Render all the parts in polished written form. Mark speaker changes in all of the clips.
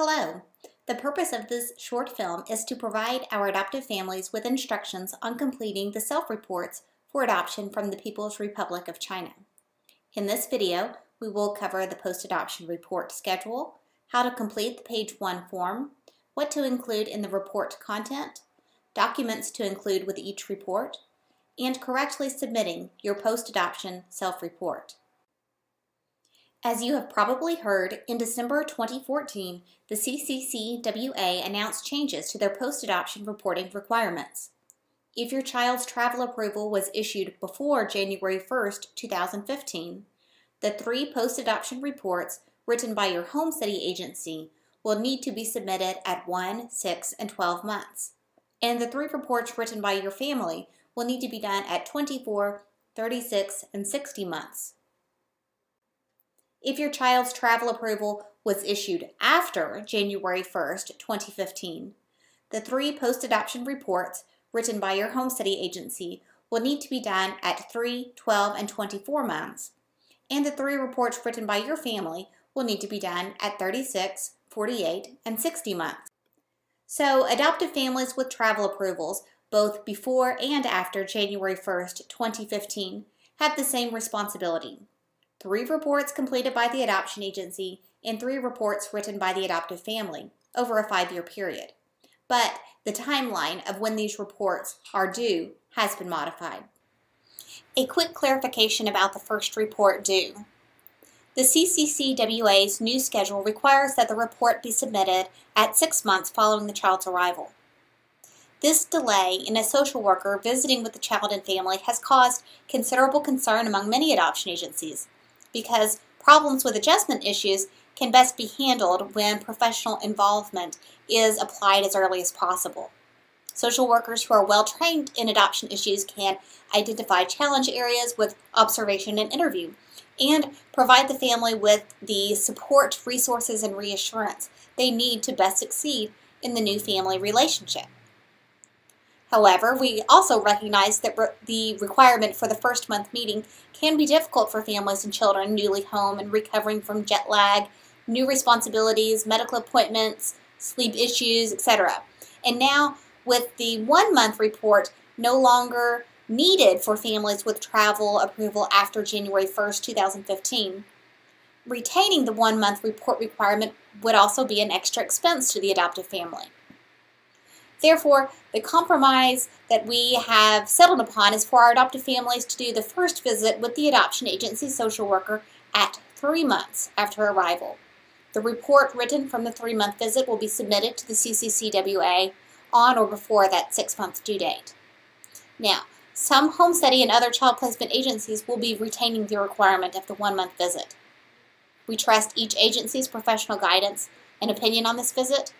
Speaker 1: Hello! The purpose of this short film is to provide our adoptive families with instructions on completing the self-reports for adoption from the People's Republic of China. In this video, we will cover the post-adoption report schedule, how to complete the page 1 form, what to include in the report content, documents to include with each report, and correctly submitting your post-adoption self-report. As you have probably heard, in December 2014, the CCCWA announced changes to their post-adoption reporting requirements. If your child's travel approval was issued before January 1, 2015, the 3 post-adoption reports written by your home city agency will need to be submitted at 1, 6, and 12 months. And the 3 reports written by your family will need to be done at 24, 36, and 60 months. If your child's travel approval was issued after January 1, 2015, the 3 post-adoption reports written by your home city agency will need to be done at 3, 12, and 24 months, and the 3 reports written by your family will need to be done at 36, 48, and 60 months. So, adoptive families with travel approvals, both before and after January 1, 2015, have the same responsibility. 3 reports completed by the adoption agency and 3 reports written by the adoptive family over a 5-year period. But the timeline of when these reports are due has been modified. A quick clarification about the first report due. The CCCWA's new schedule requires that the report be submitted at 6 months following the child's arrival. This delay in a social worker visiting with the child and family has caused considerable concern among many adoption agencies, because problems with adjustment issues can best be handled when professional involvement is applied as early as possible. Social workers who are well trained in adoption issues can identify challenge areas with observation and interview, and provide the family with the support, resources, and reassurance they need to best succeed in the new family relationship. However, we also recognize that the requirement for the first month meeting can be difficult for families and children newly home and recovering from jet lag, new responsibilities, medical appointments, sleep issues, etc. And now, with the 1-month report no longer needed for families with travel approval after January 1, 2015, retaining the 1-month report requirement would also be an extra expense to the adoptive family. Therefore, the compromise that we have settled upon is for our adoptive families to do the first visit with the adoption agency social worker at 3 months after arrival. The report written from the 3-month visit will be submitted to the CCCWA on or before that 6-month due date. Now, some home study and other child placement agencies will be retaining the requirement of the 1-month visit. We trust each agency's professional guidance and opinion on this visit.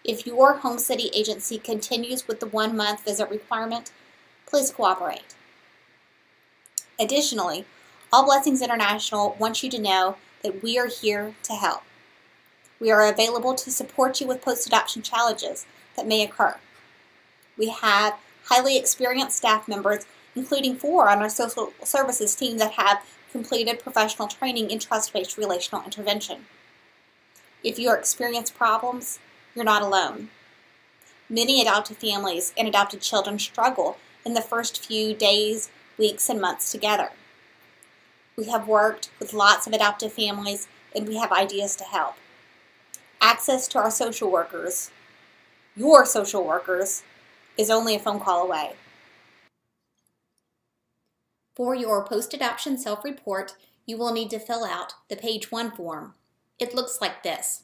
Speaker 1: If your home city agency continues with the 1-month visit requirement, please cooperate. Additionally, All Blessings International wants you to know that we are here to help. We are available to support you with post-adoption challenges that may occur. We have highly experienced staff members, including 4 on our social services team that have completed professional training in trust-based relational intervention. If you experience problems, you're not alone. Many adoptive families and adopted children struggle in the first few days, weeks, and months together. We have worked with lots of adoptive families, and we have ideas to help. Access to our social workers, your social workers, is only a phone call away. For your post-adoption self-report, you will need to fill out the page 1 form. It looks like this.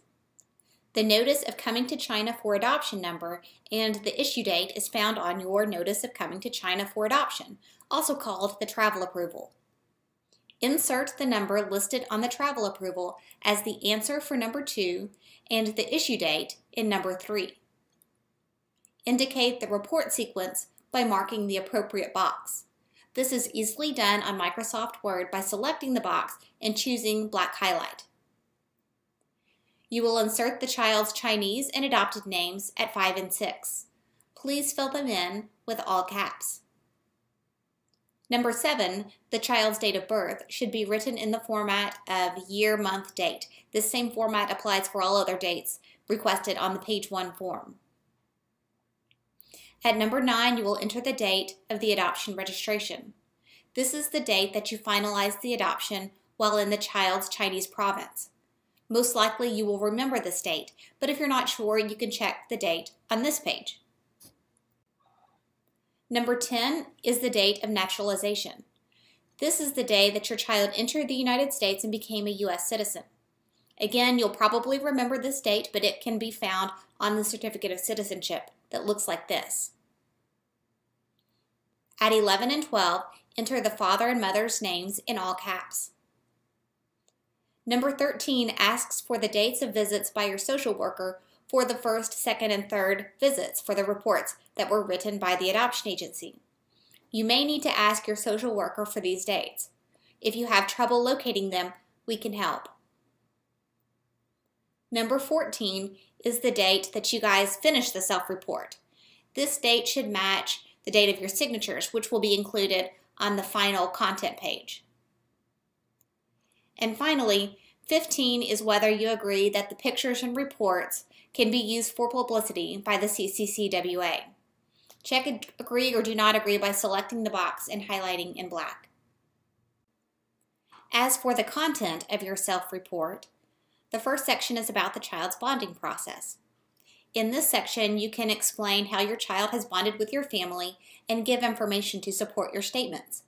Speaker 1: The Notice of Coming to China for Adoption number and the issue date is found on your Notice of Coming to China for Adoption, also called the travel approval. Insert the number listed on the travel approval as the answer for number 2 and the issue date in number 3. Indicate the report sequence by marking the appropriate box. This is easily done on Microsoft Word by selecting the box and choosing black highlight. You will insert the child's Chinese and adopted names at 5 and 6. Please fill them in with all caps. Number 7, the child's date of birth, should be written in the format of year, month, date. This same format applies for all other dates, requested on the page 1 form. At number 9, you will enter the date of the adoption registration. This is the date that you finalized the adoption while in the child's Chinese province. Most likely you will remember this date, but if you're not sure, you can check the date on this page. Number 10 is the date of naturalization. This is the day that your child entered the United States and became a U.S. citizen. Again, you'll probably remember this date, but it can be found on the certificate of citizenship that looks like this. At 11 and 12, enter the father and mother's names in all caps. Number 13 asks for the dates of visits by your social worker for the first, second, and third visits for the reports that were written by the adoption agency. You may need to ask your social worker for these dates. If you have trouble locating them, we can help. Number 14 is the date that you guys finish the self-report. This date should match the date of your signatures, which will be included on the final content page. And finally, 15 is whether you agree that the pictures and reports can be used for publicity by the CCCWA. Check agree or do not agree by selecting the box and highlighting in black. As for the content of your self-report, the first section is about the child's bonding process. In this section, you can explain how your child has bonded with your family and give information to support your statements.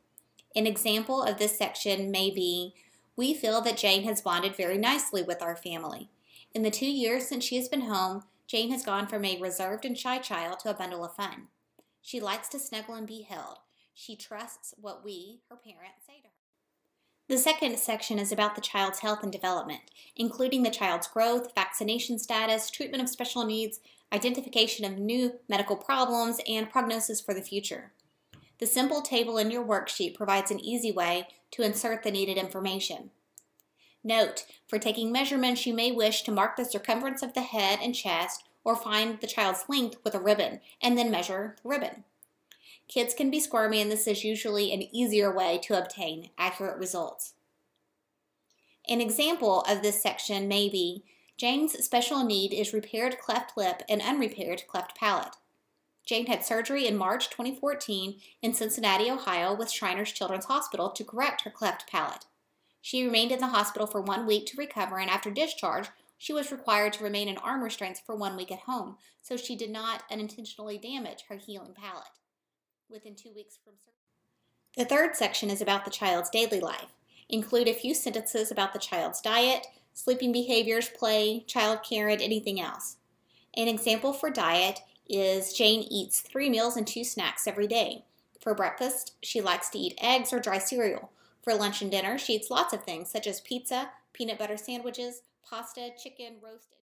Speaker 1: An example of this section may be, we feel that Jane has bonded very nicely with our family. In the 2 years since she has been home, Jane has gone from a reserved and shy child to a bundle of fun. She likes to snuggle and be held. She trusts what we, her parents, say to her. The second section is about the child's health and development, including the child's growth, vaccination status, treatment of special needs, identification of new medical problems, and prognosis for the future. The simple table in your worksheet provides an easy way to insert the needed information. Note, for taking measurements, you may wish to mark the circumference of the head and chest or find the child's length with a ribbon and then measure the ribbon. Kids can be squirmy, and this is usually an easier way to obtain accurate results. An example of this section may be, Jane's special need is repaired cleft lip and unrepaired cleft palate. Jane had surgery in March 2014 in Cincinnati, Ohio with Shriners Children's Hospital to correct her cleft palate. She remained in the hospital for 1 week to recover, and after discharge, she was required to remain in arm restraints for 1 week at home, so she did not unintentionally damage her healing palate. Within 2 weeks from surgery. The third section is about the child's daily life. Include a few sentences about the child's diet, sleeping behaviors, play, child care, and anything else. An example for diet is Jane eats 3 meals and 2 snacks every day. For breakfast, she likes to eat eggs or dry cereal. For lunch and dinner, she eats lots of things such as pizza, peanut butter sandwiches, pasta, chicken, roasted.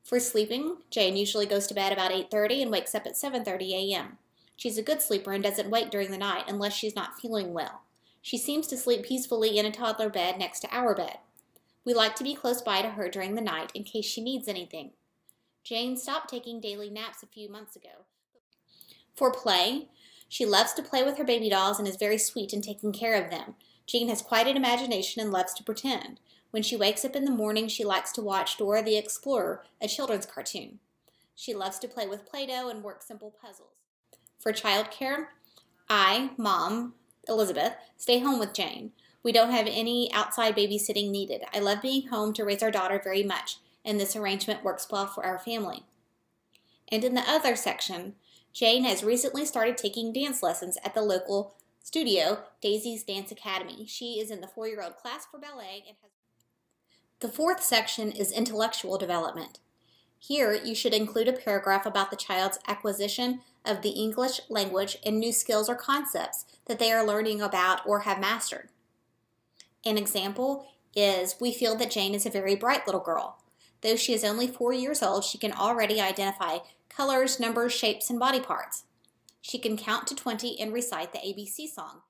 Speaker 1: For sleeping, Jane usually goes to bed about 8:30 and wakes up at 7:30 a.m. She's a good sleeper and doesn't wake during the night unless she's not feeling well. She seems to sleep peacefully in a toddler bed next to our bed. We like to be close by to her during the night in case she needs anything. Jane stopped taking daily naps a few months ago. For play, she loves to play with her baby dolls and is very sweet in taking care of them. Jane has quite an imagination and loves to pretend. When she wakes up in the morning, she likes to watch Dora the Explorer, a children's cartoon. She loves to play with Play-Doh and work simple puzzles. For childcare, I, Mom, Elizabeth, stay home with Jane. We don't have any outside babysitting needed. I love being home to raise our daughter very much, and this arrangement works well for our family. And in the other section, Jane has recently started taking dance lessons at the local studio, Daisy's Dance Academy. She is in the 4-year-old class for ballet and has. The fourth section is intellectual development. Here, you should include a paragraph about the child's acquisition of the English language and new skills or concepts that they are learning about or have mastered. An example is, we feel that Jane is a very bright little girl. Though she is only 4 years old, she can already identify colors, numbers, shapes, and body parts. She can count to 20 and recite the ABC song.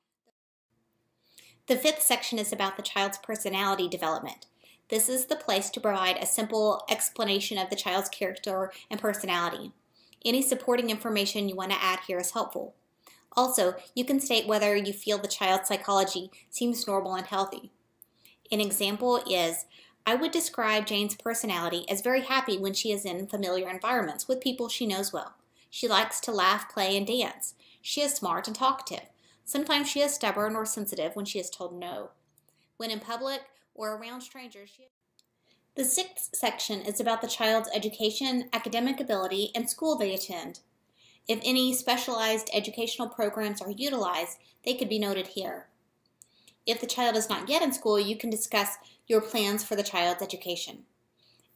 Speaker 1: The fifth section is about the child's personality development. This is the place to provide a simple explanation of the child's character and personality. Any supporting information you want to add here is helpful. Also, you can state whether you feel the child's psychology seems normal and healthy. An example is, I would describe Jane's personality as very happy when she is in familiar environments with people she knows well. She likes to laugh, play, and dance. She is smart and talkative. Sometimes she is stubborn or sensitive when she is told no. When in public or around strangers, The sixth section is about the child's education, academic ability, and school they attend. If any specialized educational programs are utilized, they could be noted here. If the child is not yet in school, you can discuss your plans for the child's education.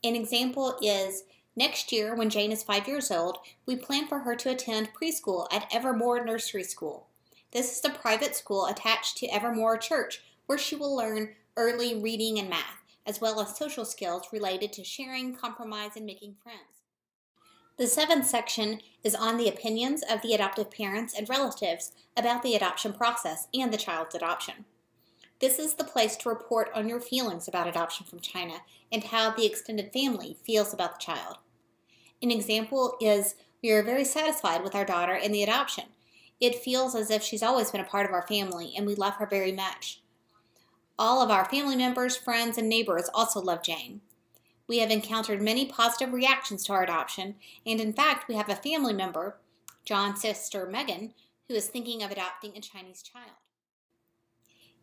Speaker 1: An example is, next year when Jane is 5 years old, we plan for her to attend preschool at Evermore Nursery School. This is a private school attached to Evermore Church where she will learn early reading and math, as well as social skills related to sharing, compromise, and making friends. The seventh section is on the opinions of the adoptive parents and relatives about the adoption process and the child's adoption. This is the place to report on your feelings about adoption from China and how the extended family feels about the child. An example is, we are very satisfied with our daughter and the adoption. It feels as if she's always been a part of our family and we love her very much. All of our family members, friends, and neighbors also love Jane. We have encountered many positive reactions to our adoption, and in fact, we have a family member, John's sister Megan, who is thinking of adopting a Chinese child.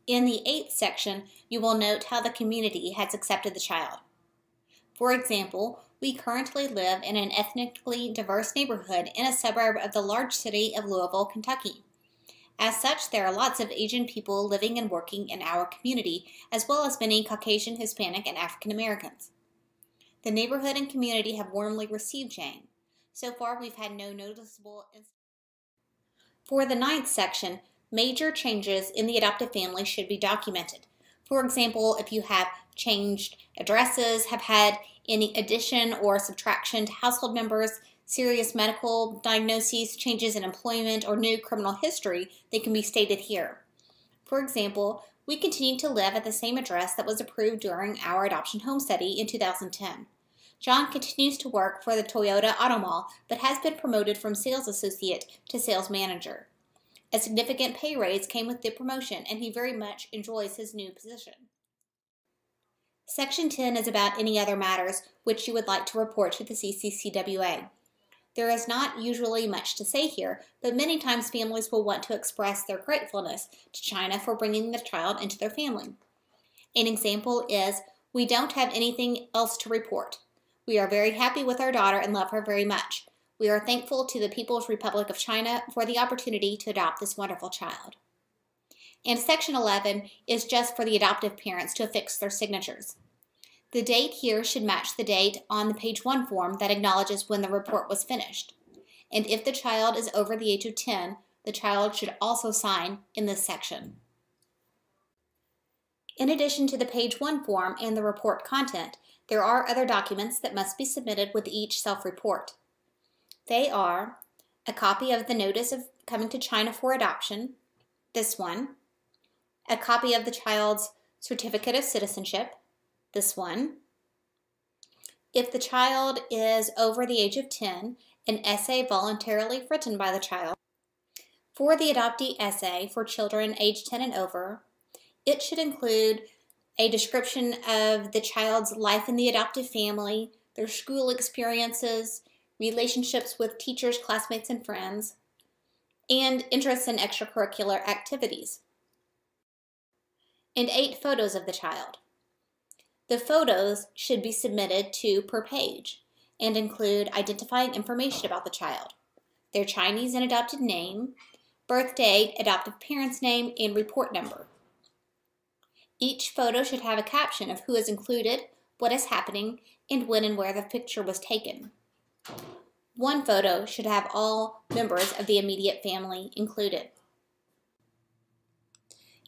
Speaker 1: In the eighth section, you will note how the community has accepted the child. For example, we currently live in an ethnically diverse neighborhood in a suburb of the large city of Louisville, Kentucky. As such, there are lots of Asian people living and working in our community, as well as many Caucasian, Hispanic, and African Americans. The neighborhood and community have warmly received Jane. So far, we've had no noticeable incidents. For the ninth section, major changes in the adoptive family should be documented. For example, if you have changed addresses, have had any addition or subtraction to household members, serious medical diagnoses, changes in employment, or new criminal history, they can be stated here. For example, we continue to live at the same address that was approved during our adoption home study in 2010. John continues to work for the Toyota Auto Mall, but has been promoted from sales associate to sales manager. A significant pay raise came with the promotion, and he very much enjoys his new position. Section 10 is about any other matters which you would like to report to the CCCWA. There is not usually much to say here, but many times families will want to express their gratefulness to China for bringing the child into their family. An example is, we don't have anything else to report. We are very happy with our daughter and love her very much. We are thankful to the People's Republic of China for the opportunity to adopt this wonderful child. And Section 11 is just for the adoptive parents to affix their signatures. The date here should match the date on the page 1 form that acknowledges when the report was finished. And if the child is over the age of 10, the child should also sign in this section. In addition to the page 1 form and the report content, there are other documents that must be submitted with each self-report. They are a copy of the Notice of Coming to China for Adoption, this one, a copy of the child's Certificate of Citizenship, this one. If the child is over the age of 10, an essay voluntarily written by the child. For the adoptee essay for children aged 10 and over, it should include a description of the child's life in the adoptive family, their school experiences, relationships with teachers, classmates, and friends, and interests in extracurricular activities. And 8 photos of the child. The photos should be submitted 2 per page and include identifying information about the child, their Chinese and adopted name, birth date, adoptive parent's name, and report number. Each photo should have a caption of who is included, what is happening, and when and where the picture was taken. One photo should have all members of the immediate family included.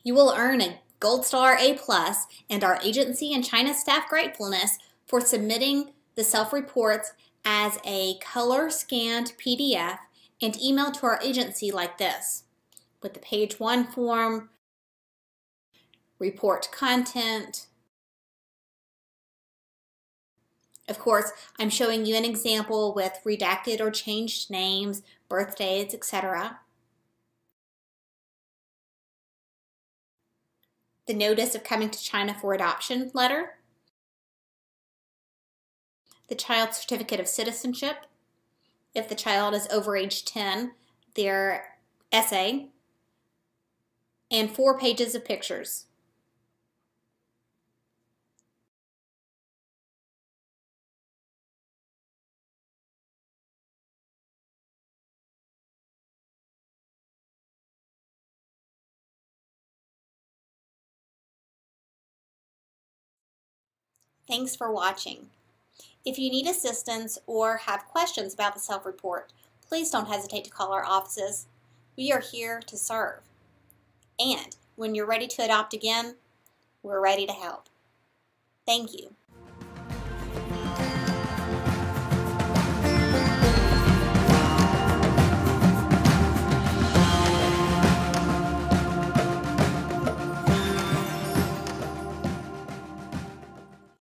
Speaker 1: You will earn a Gold Star A+ and our agency and China staff gratefulness for submitting the self-reports as a color-scanned PDF and emailed to our agency like this, with the page 1 form, report content. Of course, I'm showing you an example with redacted or changed names, birth dates, etc. The Notice of Coming to China for Adoption letter, the child's certificate of citizenship, if the child is over age 10, their essay, and 4 pages of pictures. Thanks for watching. If you need assistance or have questions about the self-report, please don't hesitate to call our offices. We are here to serve. And when you're ready to adopt again, we're ready to help. Thank you.